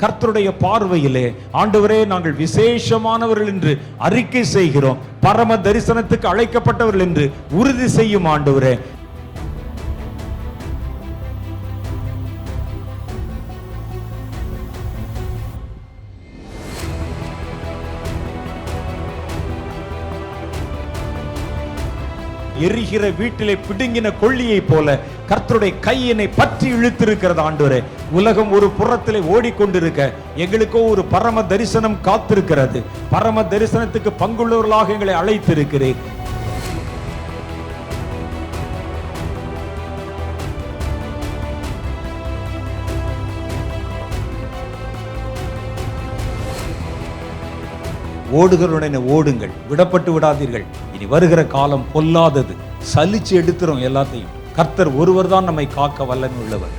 கர்த்தருடைய பார்வையிலே ஆண்டவரே நாங்கள் விசேஷமானவர்கள் என்று அறிக்கை செய்கிறோம். பரம தரிசனத்துக்கு அழைக்கப்பட்டவர்கள் என்று உறுதி செய்யும் ஆண்டவரே. எரிகிற வீட்டிலே பிடுங்கின கொள்ளியை போல கர்த்தருடைய கையினை பற்றி இழுத்திருக்கிறது ஆண்டவரே. உலகம் ஒரு புறத்திலே ஓடிக்கொண்டிருக்க எங்களுக்கோ ஒரு பரம தரிசனம் காத்திருக்கிறது. பரம தரிசனத்துக்கு பங்குள்ளவர்களாக எங்களை அழைத்திருக்கிறேன். ஓடுகளுடனே ஓடுங்கள், விடப்பட்டு விடாதீர்கள். இனி வருகிற காலம் பொல்லாதது. சலிச்சு எடுத்துரும் எல்லாத்தையும். கர்த்தர் ஒருவர் தான் நம்மை காக்க வல்லமை உள்ளவர்.